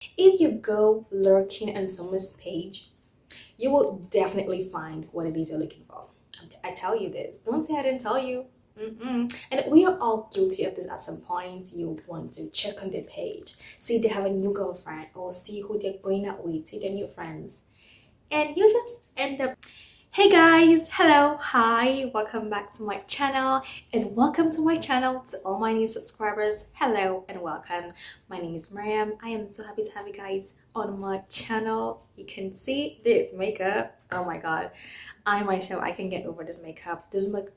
If you go lurking on someone's page, you will definitely find what it is you're looking for. I tell you this. Don't say I didn't tell you. And we are all guilty of this at some point. You want to check on their page, see they have a new girlfriend, or see who they're going out with, see their new friends, and you just end up. Hey guys, hello, hi, welcome back to my channel, and welcome to my channel. To all my new subscribers, hello and welcome. My name is Maryam. I am so happy to have you guys on my channel. You can see this makeup. Oh my god, I myself, I can get over this makeup. This makeup.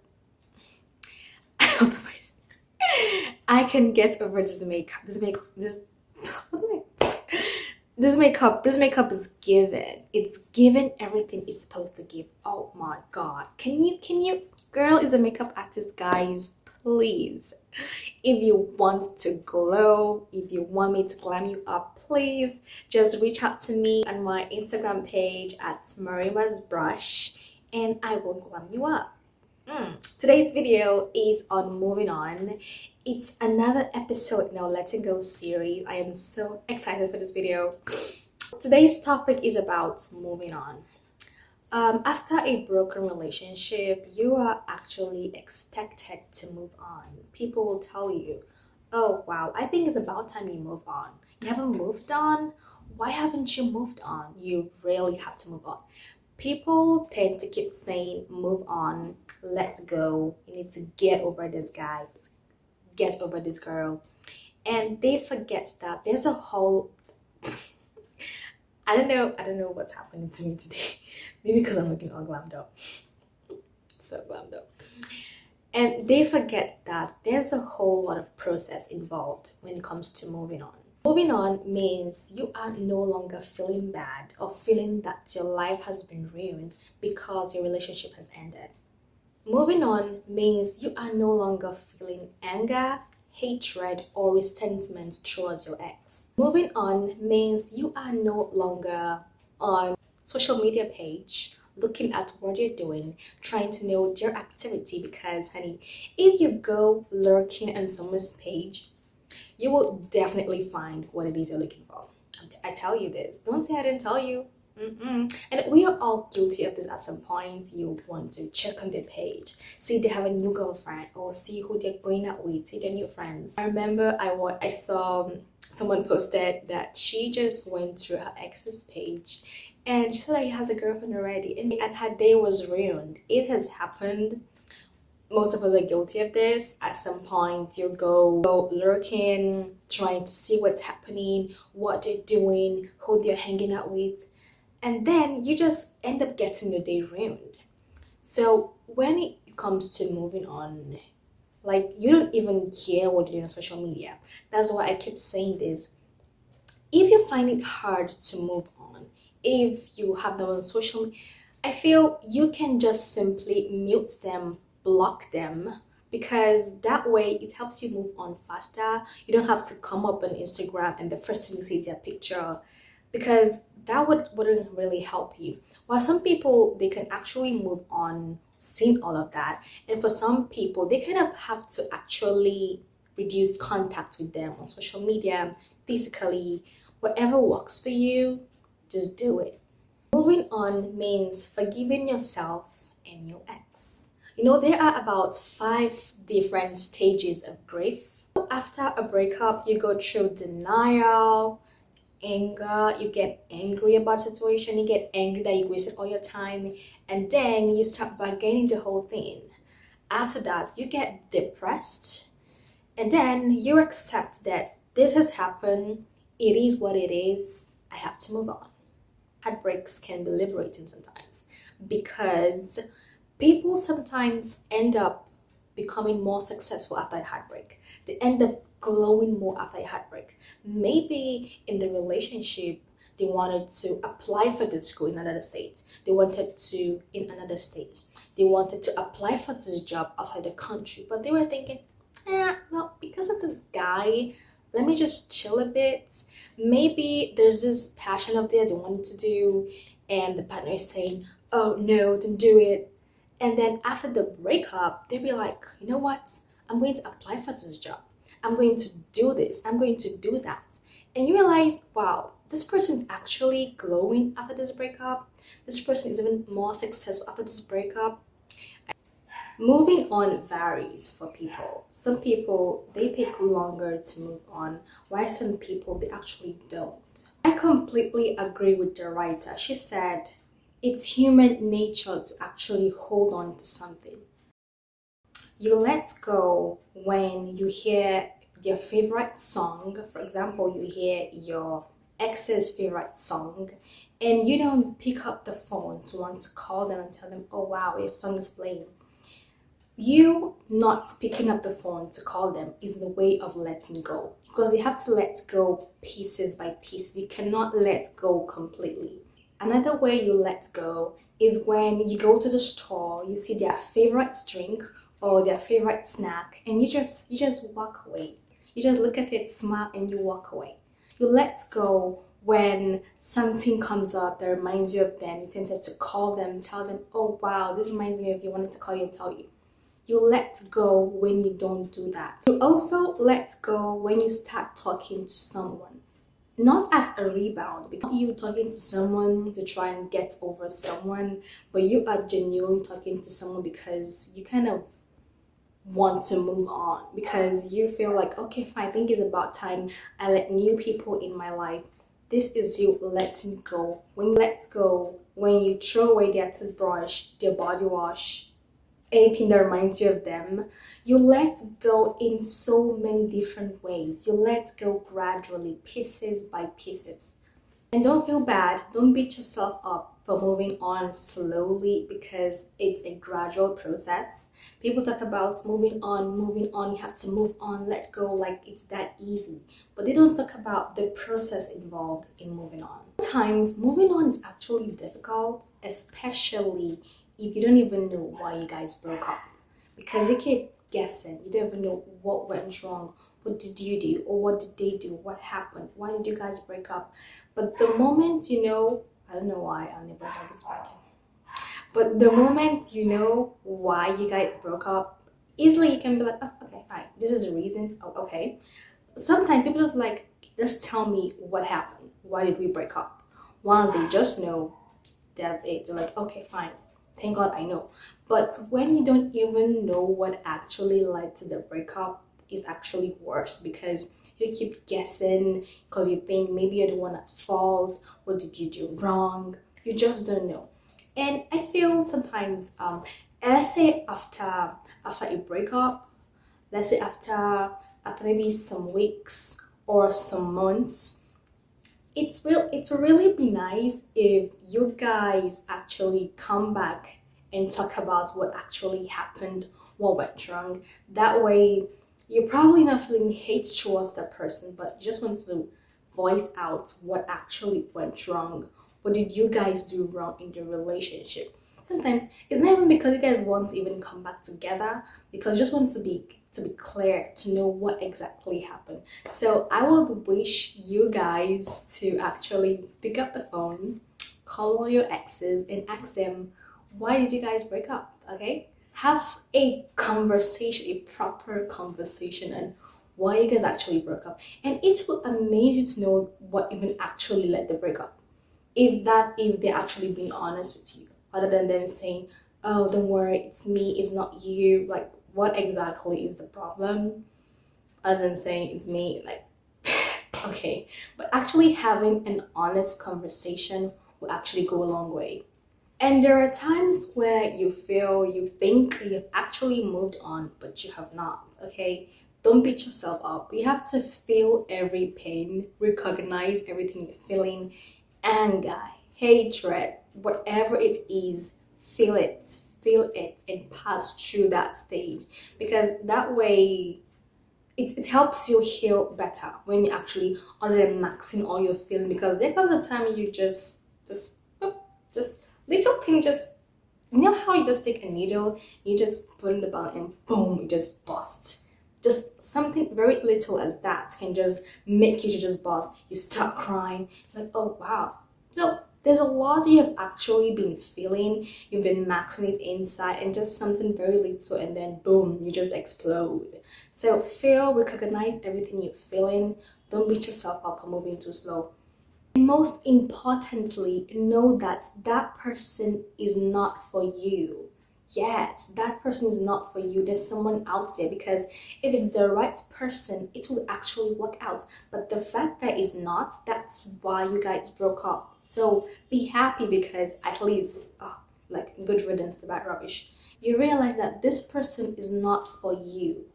I can get over this makeup. This makeup is given. It's given everything it's supposed to give. Oh my god. Can you girl is a makeup artist, guys. Please. If you want to glow, if you want me to glam you up, please just reach out to me on my Instagram page at Marima's Brush and I will glam you up. Today's video is on moving on. It's another episode in our Letting Go series. I am so excited for this video. Today's topic is about moving on. After a broken relationship, you are actually expected to move on. People will tell you, oh wow, I think it's about time you move on. You haven't moved on? Why haven't you moved on? You really have to move on. People tend to keep saying, move on, let's go, you need to get over this guy, get over this girl. And they forget that there's a whole I don't know what's happening to me today. Maybe because I'm looking all glammed up. So glammed up. And they forget that there's a whole lot of process involved when it comes to moving on. Moving on means you are no longer feeling bad or feeling that your life has been ruined because your relationship has ended. Moving on means you are no longer feeling anger, hatred, or resentment towards your ex. Moving on means you are no longer on social media page looking at what you're doing, trying to know their activity, because honey, if you go lurking on someone's page, you will definitely find what it is you're looking for. I tell you this. Don't say I didn't tell you. And we are all guilty of this at some point. You want to check on their page, see they have a new girlfriend, or see who they're going out with, see their new friends. I remember I saw someone posted that she just went through her ex's page and she said that he has a girlfriend already, and her day was ruined. It has happened. Most of us are guilty of this. At some point, you go lurking, trying to see what's happening, what they're doing, who they're hanging out with, and then you just end up getting your day ruined. So when it comes to moving on, like, you don't even care what you do on social media. That's why I keep saying this. If you find it hard to move on, if you have them on social media, I feel you can just simply mute them, block them, because that way it helps you move on faster. You don't have to come up on Instagram and the first thing you see is their picture, because that wouldn't really help you. While some people, they can actually move on seeing all of that, and for some people they kind of have to actually reduce contact with them on social media, physically. Whatever works for you, just do it. Moving on means forgiving yourself and your ex. You know, there are about 5 different stages of grief. After a breakup, you go through denial, anger, you get angry about the situation, you get angry that you wasted all your time, and then you start bargaining the whole thing. After that, you get depressed, and then you accept that this has happened, it is what it is, I have to move on. Heartbreaks can be liberating sometimes, because people sometimes end up becoming more successful after a heartbreak. They end up glowing more after a heartbreak. Maybe in the relationship, they wanted to apply for this school in another state. They wanted to in another state. They wanted to apply for this job outside the country, but they were thinking, well, because of this guy, let me just chill a bit. Maybe there's this passion of theirs they wanted to do, and the partner is saying, oh no, don't do it. And then after the breakup, they'll be like, you know what? I'm going to apply for this job. I'm going to do this. I'm going to do that. and you realize, wow, this person is actually glowing after this breakup. This person is even more successful after this breakup. Moving on varies for people. Some people, they take longer to move on, while some people, they actually don't. I completely agree with the writer. She said it's human nature to actually hold on to something. You let go when you hear your favorite song. For example, you hear your ex's favorite song and you don't pick up the phone to want to call them and tell them, oh wow, your song is playing. You not picking up the phone to call them is the way of letting go, because you have to let go pieces by piece. You cannot let go completely. Another way you let go is when you go to the store, you see their favorite drink or their favorite snack, and you just walk away. You just look at it, smile, and you walk away. You let go when something comes up that reminds you of them. You tended to call them, tell them, oh wow, this reminds me of you, wanted to call you and tell you. You let go when you don't do that. You also let go when you start talking to someone. Not as a rebound, because you talking to someone to try and get over someone, but you are genuinely talking to someone because you kind of want to move on, because you feel like, okay, fine, I think it's about time I let new people in my life. This is you letting go. When you let go, when you throw away their toothbrush, their body wash, anything that reminds you of them, you let go in so many different ways. You let go gradually, pieces by pieces. And don't feel bad, don't beat yourself up for moving on slowly, because it's a gradual process. People talk about moving on, you have to move on, let go, like it's that easy. But they don't talk about the process involved in moving on. Sometimes moving on is actually difficult, especially if you don't even know why you guys broke up, because you keep guessing. You don't even know what went wrong. What did you do, or what did they do? What happened? Why did you guys break up? But the moment you know, I don't know why our neighbors are speaking. But the moment you know why you guys broke up, easily you can be like, oh, okay, fine. This is the reason. Oh, okay. Sometimes people are like, just tell me what happened. Why did we break up? While they just know that's it. They're like, okay, fine. Thank God I know. But when you don't even know what actually led to the breakup, is actually worse, because you keep guessing because you think maybe you're the one at fault. What did you do wrong? You just don't know. And I feel sometimes, let's say after a breakup, let's say after maybe some weeks or some months, it will really be nice if you guys actually come back and talk about what actually happened, what went wrong. That way, you're probably not feeling hate towards that person, but you just want to voice out what actually went wrong. What did you guys do wrong in the relationship? Sometimes it's not even because you guys want to even come back together, because you just want to be clear, to know what exactly happened. So I would wish you guys to actually pick up the phone, call all your exes, and ask them, why did you guys break up? Okay, have a conversation, a proper conversation, and why you guys actually broke up. And it will amaze you to know what even actually led the breakup, if they're actually being honest with you, other than them saying, oh, don't worry, it's me, it's not you. Like, what exactly is the problem, other than saying it's me? Like, okay. But actually having an honest conversation will actually go a long way. And there are times where you think you've actually moved on, but you have not, okay? Don't beat yourself up. You have to feel every pain, recognize everything you're feeling, anger, hatred, whatever it is, feel it, and pass through that stage. Because that way, it helps you heal better when you actually, other than maxing all your feeling, because there comes a time you just little thing, just, you know how you just take a needle, you just put in the ball and boom, it just busts. Just something very little as that can just make you just bust. You start crying, like, oh wow. So there's a lot you've actually been feeling, you've been maxing it inside, and just something very little, and then boom, you just explode. So feel, recognize everything you're feeling. Don't beat yourself up for moving too slow. And most importantly, know that that person is not for you. Yes, that person is not for you. There's someone out there, because if it's the right person, it will actually work out. But the fact that it's not, that's why you guys broke up. So be happy, because at least, like, good riddance to bad rubbish. You realize that this person is not for you.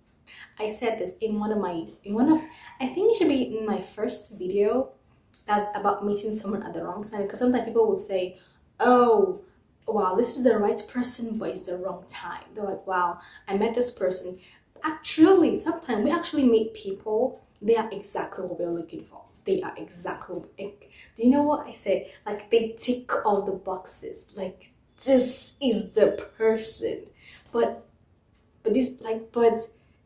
I said this in I think it should be in my first video, that's about meeting someone at the wrong time. Because sometimes people would say, oh, wow, this is the right person, but it's the wrong time. They're like, wow, I met this person. Actually, sometimes we actually meet people, they are exactly what we're looking for. They are exactly, like, do you know what I say? Like, they tick all the boxes. Like, this is the person. But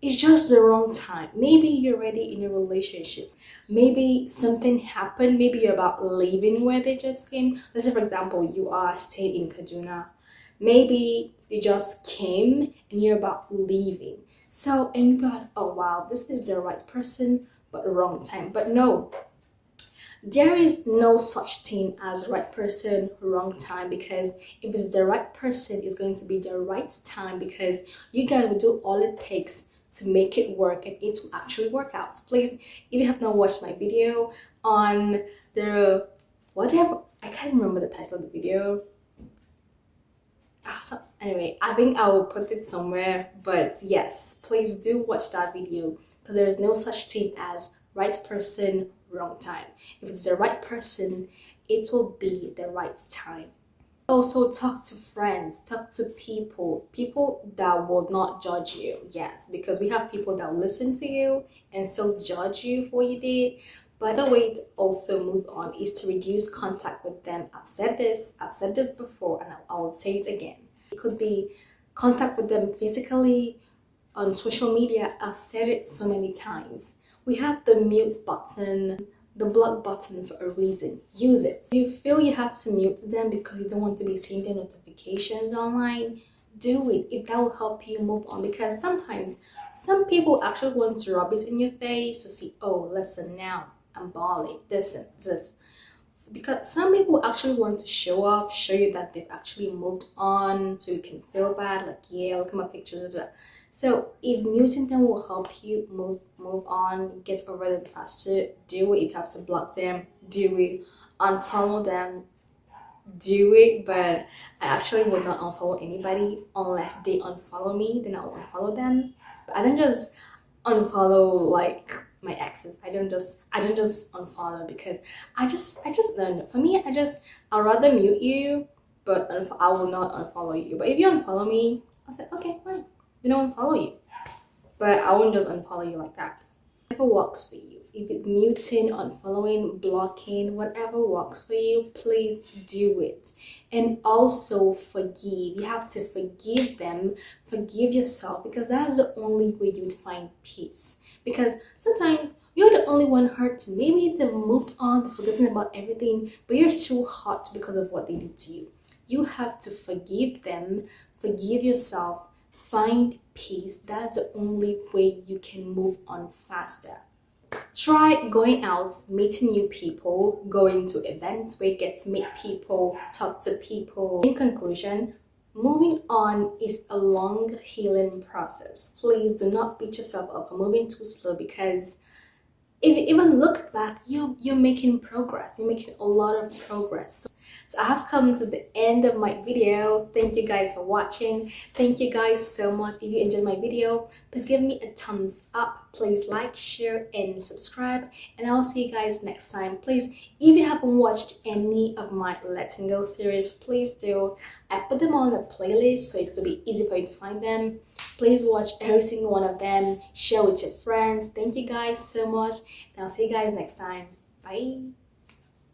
it's just the wrong time. Maybe you're already in a relationship. Maybe something happened. Maybe you're about leaving where they just came. Let's say, for example, you are staying in Kaduna. Maybe they just came and you're about leaving. So, and you're like, oh wow, this is the right person, but wrong time. But no, there is no such thing as right person, wrong time, because if it's the right person, it's going to be the right time, because you guys will do all it takes to make it work, and it will actually work out. Please, if you have not watched my video on the whatever, I can't remember the title of the video. So anyway, I think I will put it somewhere, but yes, please do watch that video, because there is no such thing as right person, wrong time. If it's the right person, it will be the right time. Also, talk to friends, talk to people that will not judge you. Yes, because we have people that listen to you and still judge you for what you did. But the way to also move on is to reduce contact with them. I've said this before, and I will say it again. It could be contact with them physically, on social media. I've said it so many times. We have the mute button, the block button, for a reason. Use it. If you feel you have to mute them because you don't want to be seeing their notifications online, do it if that will help you move on. Because sometimes some people actually want to rub it in your face to see, oh, listen, now I'm balling, this and this. Because some people actually want to show off, show you that they've actually moved on, so you can feel bad, like, yeah, look at my pictures. So if muting them will help you move on, get over them faster, do it. If you have to block them, do it. Unfollow them, do it. But I actually will not unfollow anybody unless they unfollow me. Then I'll unfollow them. But I don't just unfollow like my exes. I don't just unfollow, because I just don't know. For me, I'd rather mute you, but I will not unfollow you. But if you unfollow me, I'll say, okay, fine, then I'll unfollow you. But I won't just unfollow you like that. Whatever works for you. If it's muting, unfollowing, blocking, whatever works for you, please do it. And also forgive. You have to forgive them, forgive yourself, because that's the only way you'd find peace. Because sometimes you're the only one hurt. Maybe they moved on, they've forgotten about everything, but you're still hurt because of what they did to you. You have to forgive them, forgive yourself, find peace. That's the only way you can move on faster. Try going out, meeting new people, going to events where you get to meet people, talk to people. In conclusion, moving on is a long healing process. Please do not beat yourself up for moving too slow, because if you even look back, you're making progress. You're making a lot of progress. So I have come to the end of my video. Thank you guys for watching. Thank you guys so much. If you enjoyed my video, please give me a thumbs up. Please like, share, and subscribe. And I will see you guys next time. Please, if you haven't watched any of my Letting Go series, please do. I put them on a playlist so it will be easy for you to find them. Please watch every single one of them. Share with your friends. Thank you guys so much. And I'll see you guys next time. Bye.